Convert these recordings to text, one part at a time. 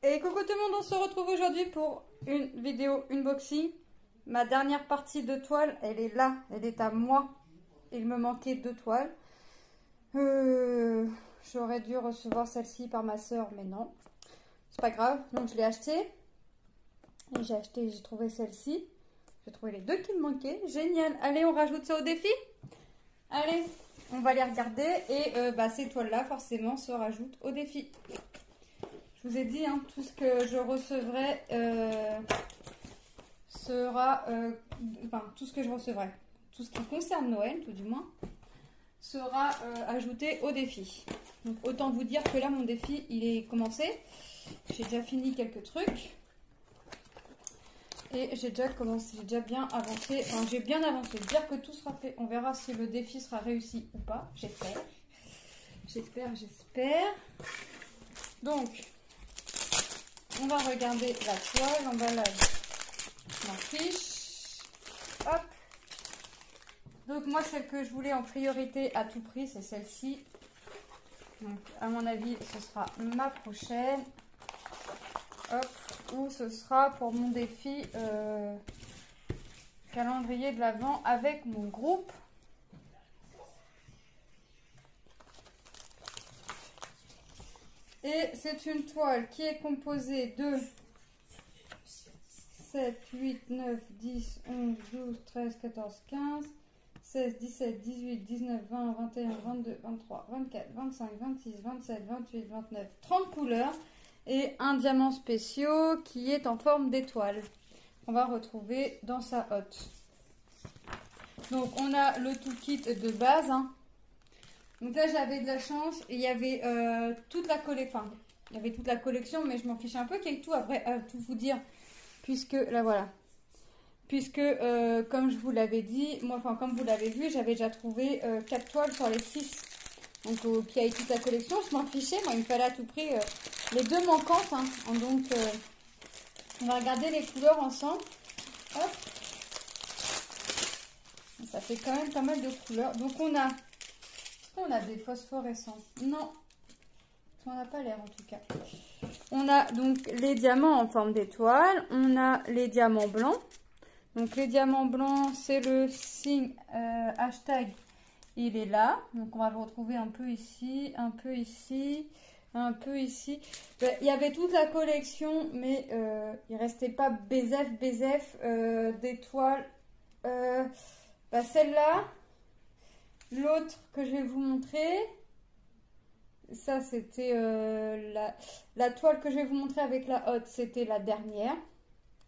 Et coucou tout le monde, on se retrouve aujourd'hui pour une vidéo unboxing. Ma dernière partie de toile, elle est là, elle est à moi. Il me manquait 2 toiles. J'aurais dû recevoir celle-ci par ma soeur, mais non. C'est pas grave, donc je l'ai achetée. Et j'ai trouvé celle-ci. J'ai trouvé les 2 qui me manquaient. Génial. Allez, on rajoute ça au défi. Allez, on va les regarder. Et ces toiles-là, forcément, se rajoutent au défi. Je vous ai dit, hein, tout ce que je recevrai sera... tout ce que je recevrai, tout ce qui concerne Noël, tout du moins, sera ajouté au défi. Donc autant vous dire que là, mon défi, il est commencé. J'ai déjà fini quelques trucs. Et j'ai déjà bien avancé. Enfin, j'ai bien avancé. Dire que tout sera fait. On verra si le défi sera réussi ou pas. J'espère. J'espère. Donc, on va regarder la toile, l'emballage. Je m'en fiche. Hop. Donc moi, celle que je voulais en priorité à tout prix, c'est celle-ci. Donc à mon avis, ce sera ma prochaine. Hop. Ou ce sera pour mon défi calendrier de l'Avent avec mon groupe. Et c'est une toile qui est composée de 7, 8, 9, 10, 11, 12, 13, 14, 15, 16, 17, 18, 19, 20, 21, 22, 23, 24, 25, 26, 27, 28, 29, 30 couleurs et un diamant spécial qui est en forme d'étoile. On va retrouver dans sa hotte. Donc on a le toolkit de base. Hein. Donc là j'avais de la chance et il y avait toute la collection. Enfin, il y avait toute la collection, mais je m'en fichais un peu qu'il y ait tout après tout vous dire. Puisque là voilà. Puisque comme je vous l'avais dit, moi comme vous l'avez vu, j'avais déjà trouvé 4 toiles sur les 6. Donc qui a eu toute la collection, je m'en fichais, moi il me fallait à tout prix les 2 manquantes. Hein. Donc on va regarder les couleurs ensemble. Hop. Ça fait quand même pas mal de couleurs. Donc on a... Est-ce qu'on a des phosphorescents? Non. Ça n'a pas l'air en tout cas. On a donc les diamants en forme d'étoile. On a les diamants blancs. Donc les diamants blancs, c'est le signe hashtag. Il est là. Donc on va le retrouver un peu ici, un peu ici, un peu ici. Il y avait toute la collection, mais il restait pas BZF d'étoiles. Celle-là, l'autre que je vais vous montrer, ça c'était la toile que je vais vous montrer avec la hotte, c'était la dernière,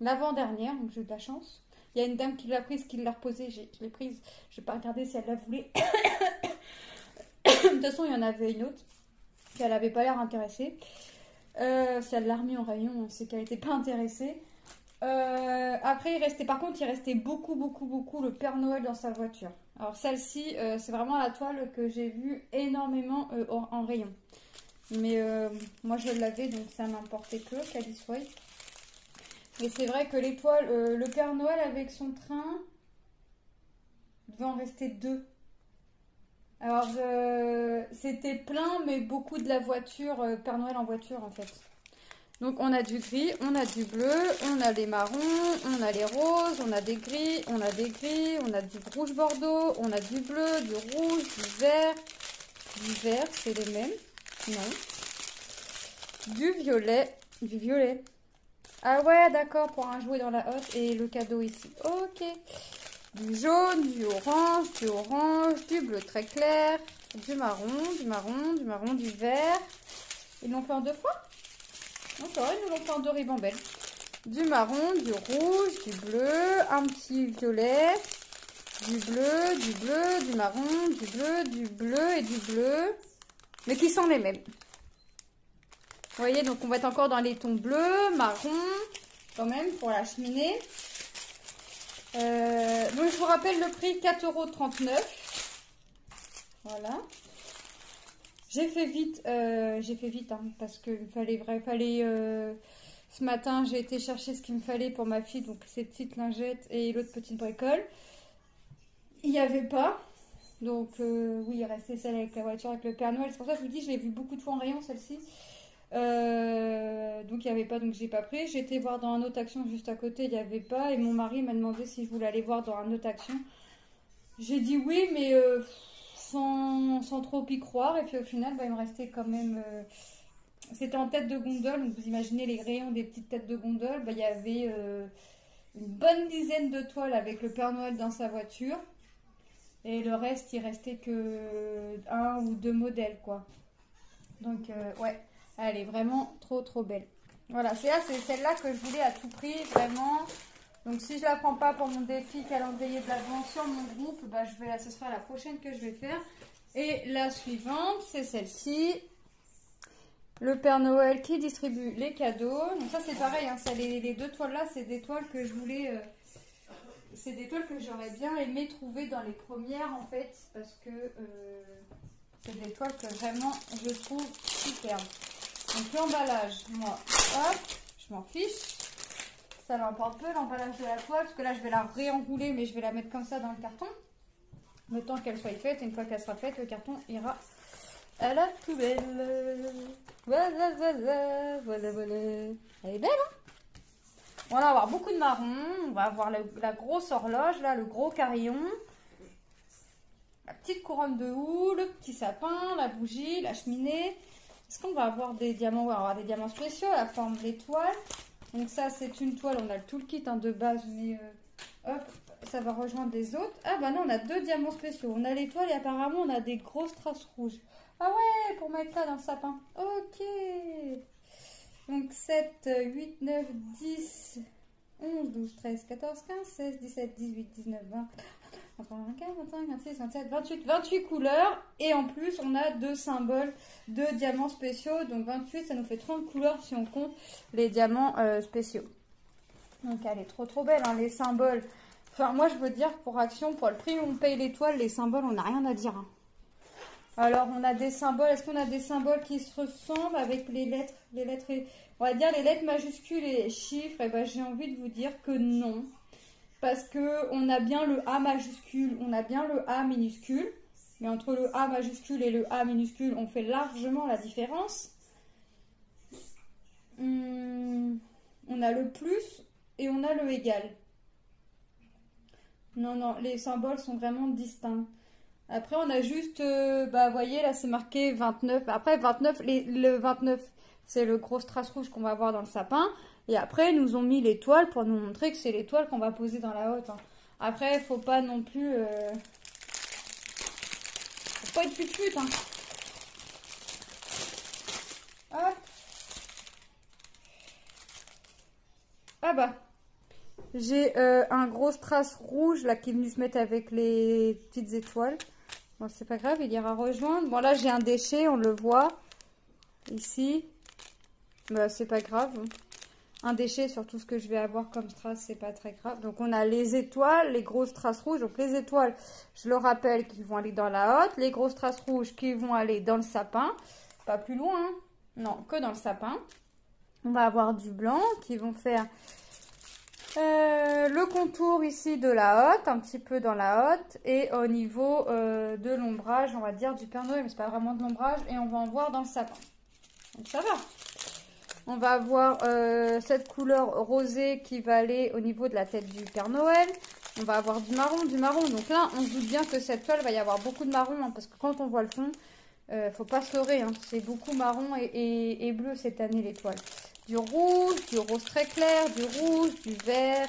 l'avant-dernière, donc j'ai eu de la chance. Il y a une dame qui l'a prise, qui l'a reposée, je l'ai prise, je vais pas regarder si elle la voulait. De toute façon, il y en avait une autre, qui elle n'avait pas l'air intéressée. Si elle l'a remis en rayon, c'est qu'elle n'était pas intéressée. Après, par contre, il restait beaucoup le Père Noël dans sa voiture. Alors celle-ci, c'est vraiment la toile que j'ai vue énormément en rayon. Mais moi, je l'avais, donc ça m'importait peu qu'elle y soit. Mais c'est vrai que les toiles, le Père Noël avec son train, il devait en rester 2. Alors, c'était plein, mais beaucoup de la voiture, Père Noël en voiture en fait. Donc on a du gris, on a du bleu, on a les marrons, on a les roses, on a des gris, on a des gris, on a du rouge bordeaux, on a du bleu, du rouge, du vert. Du vert, c'est les mêmes. Non. Du violet. Du violet. Ah ouais, d'accord, pour un jouet dans la hotte et le cadeau ici. Ok. Du jaune, du orange, du bleu très clair, du marron, du vert. Ils l'ont fait en 2 fois? Encore, ils nous l'ont fait en 2 ribambelles. Du marron, du rouge, du bleu, un petit violet, du bleu, du marron, du bleu et du bleu. Mais qui sont les mêmes. Vous voyez, donc on va être encore dans les tons bleus, marron, quand même, pour la cheminée. Donc je vous rappelle le prix, 4,39 €. Voilà. J'ai fait vite, hein, parce que ce matin, j'ai été chercher ce qu'il me fallait pour ma fille, donc ces petites lingettes et l'autre petite bricole. Il n'y avait pas, donc oui, il restait celle avec la voiture, avec le Père Noël. C'est pour ça que je vous dis, je l'ai vue beaucoup de fois en rayon, celle-ci. Donc il n'y avait pas, donc j'ai pas pris. J'ai été voir dans un autre action juste à côté, il n'y avait pas. Et mon mari m'a demandé si je voulais aller voir dans un autre action. J'ai dit oui, mais sans trop y croire. Et puis au final, bah, il me restait quand même. C'était en tête de gondole, donc vous imaginez les rayons des petites têtes de gondole. Bah, il y avait une bonne dizaine de toiles avec le Père Noël dans sa voiture. Et le reste, il restait que un ou deux modèles, quoi. Donc, ouais, elle est vraiment trop belle. Voilà, c'est celle-là que je voulais à tout prix, vraiment. Donc, si je la prends pas pour mon défi calendrier de l'Avent sur mon groupe, bah, ce sera la prochaine que je vais faire. Et la suivante, c'est celle-ci. Le Père Noël qui distribue les cadeaux. Donc, ça, c'est pareil, hein, les deux toiles-là, c'est des toiles que je voulais... c'est des toiles que j'aurais bien aimé trouver dans les premières, en fait, parce que... c'est des toiles que vraiment je trouve superbes. Donc l'emballage, moi, hop, je m'en fiche. Ça m'importe peu l'emballage de la toile, parce que là je vais la réenrouler, mais je vais la mettre comme ça dans le carton. Le temps qu'elle soit faite, et une fois qu'elle sera faite, le carton ira à la poubelle. Voilà. Elle est belle, hein? On va avoir beaucoup de marron, on va avoir la grosse horloge, là, le gros carillon. La petite couronne de houx, le petit sapin, la bougie, la cheminée. Est-ce qu'on va avoir des diamants? On va avoir des diamants spéciaux, la forme d'étoile. Donc ça, c'est une toile. On a tout le kit hein, de base, mais hop, ça va rejoindre des autres. Ah bah non, on a deux diamants spéciaux. On a l'étoile et apparemment, on a des grosses traces rouges. Ah ouais, pour mettre ça dans le sapin. Ok. Donc 7, 8, 9, 10, 11, 12, 13, 14, 15, 16, 17, 18, 19, 20... 24, 25, 26, 27, 28 couleurs. Et en plus, on a deux symboles de diamants spéciaux. Donc 28, ça nous fait 30 couleurs si on compte les diamants spéciaux. Donc elle est trop belle, hein, les symboles. Enfin, moi, je veux dire, pour Action, pour le prix où on paye l'étoile, les symboles, on n'a rien à dire. Hein. Alors, on a des symboles. Est-ce qu'on a des symboles qui se ressemblent avec les lettres on va dire les lettres majuscules et les chiffres? Et ben, j'ai envie de vous dire que non. Parce qu'on a bien le A majuscule, on a bien le A minuscule. Mais entre le A majuscule et le A minuscule, on fait largement la différence. On a le plus et on a le égal. Non, les symboles sont vraiment distincts. Après, on a juste, vous voyez, là, c'est marqué 29. Après, 29, le 29, c'est le gros strass rouge qu'on va voir dans le sapin. Et après, ils nous ont mis l'étoile pour nous montrer que c'est l'étoile qu'on va poser dans la hotte. Hein. Après, faut pas non plus... faut pas être fut-fut, hein. Hop. Ah bah. J'ai un gros strass rouge, là, qui est venu se mettre avec les petites étoiles. Bon, c'est pas grave, il ira rejoindre. Bon, là, j'ai un déchet, on le voit. Ici. Bah, c'est pas grave. Un déchet sur tout ce que je vais avoir comme strass, c'est pas très grave. Donc on a les étoiles, les grosses strass rouges. Donc les étoiles, je le rappelle, qui vont aller dans la hotte. Les grosses strass rouges qui vont aller dans le sapin. Pas plus loin, hein. Non, que dans le sapin. On va avoir du blanc qui vont faire le contour ici de la hotte, un petit peu dans la hotte. Et au niveau de l'ombrage, on va dire du Père Noël, mais c'est pas vraiment de l'ombrage. Et on va en voir dans le sapin. Donc ça va. On va avoir cette couleur rosée qui va aller au niveau de la tête du Père Noël. On va avoir du marron. Donc là, on se doute bien que cette toile va y avoir beaucoup de marron. Hein, parce que quand on voit le fond, faut pas se leurrer. Hein, c'est beaucoup marron et bleu cette année les toiles. Du rose très clair, du rouge, du vert.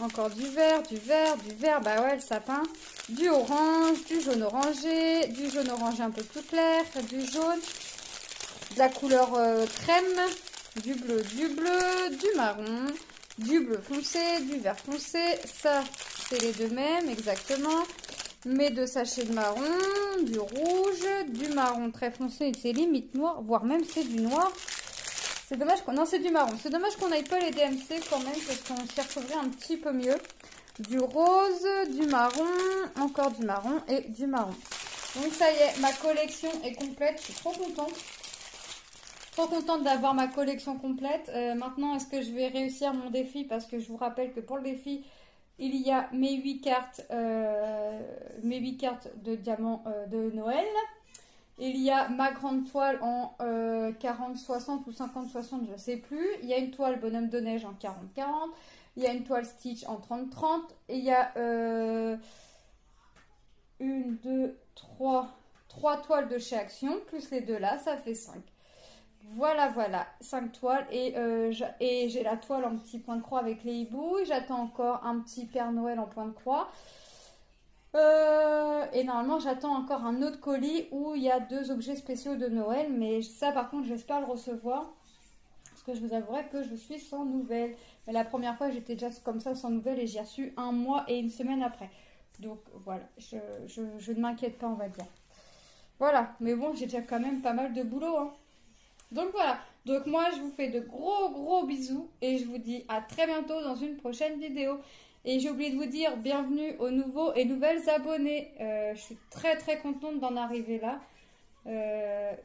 Encore du vert. Bah ouais, le sapin. Du orange, du jaune orangé un peu plus clair, du jaune. De la couleur crème, du bleu, du marron, du bleu foncé, du vert foncé. Ça, c'est les deux mêmes, exactement. Mes deux sachets de marron, du rouge, du marron très foncé, c'est limite noir, voire même c'est du noir. C'est dommage qu'on... Non, c'est du marron. C'est dommage qu'on n'aille pas les DMC quand même, parce qu'on s'y retrouverait un petit peu mieux. Du rose, du marron, encore du marron et du marron. Donc ça y est, ma collection est complète, je suis trop contente. Trop contente d'avoir ma collection complète. Maintenant, est-ce que je vais réussir mon défi? Parce que je vous rappelle que pour le défi, il y a mes 8 cartes de diamants de Noël. Il y a ma grande toile en 40-60 ou 50-60, je ne sais plus. Il y a une toile bonhomme de neige en 40-40. Il y a une toile Stitch en 30-30. Et il y a une, deux, trois toiles de chez Action, plus les deux là, ça fait 5. Voilà, 5 toiles. Et j'ai la toile en petit point de croix avec les hiboux. J'attends encore un petit Père Noël en point de croix. Et normalement, j'attends encore un autre colis où il y a 2 objets spéciaux de Noël. Mais ça, par contre, j'espère le recevoir. Parce que je vous avouerai que je suis sans nouvelles. Mais la première fois, j'étais déjà comme ça, sans nouvelles. Et j'ai reçu 1 mois et 1 semaine après. Donc, voilà. Je ne m'inquiète pas, on va dire. Voilà. Mais bon, j'ai déjà quand même pas mal de boulot, hein. Donc, voilà. Donc, moi, je vous fais de gros bisous. Et je vous dis à très bientôt dans une prochaine vidéo. Et j'ai oublié de vous dire bienvenue aux nouveaux et nouvelles abonnés. Je suis très contente d'en arriver là.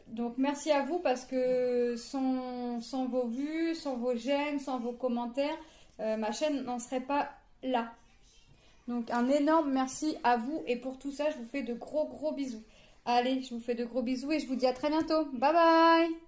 Donc merci à vous parce que sans vos vues, sans vos j'aime, sans vos commentaires, ma chaîne n'en serait pas là. Donc un énorme merci à vous et pour tout ça je vous fais de gros bisous. Allez, je vous fais de gros bisous et je vous dis à très bientôt. Bye bye!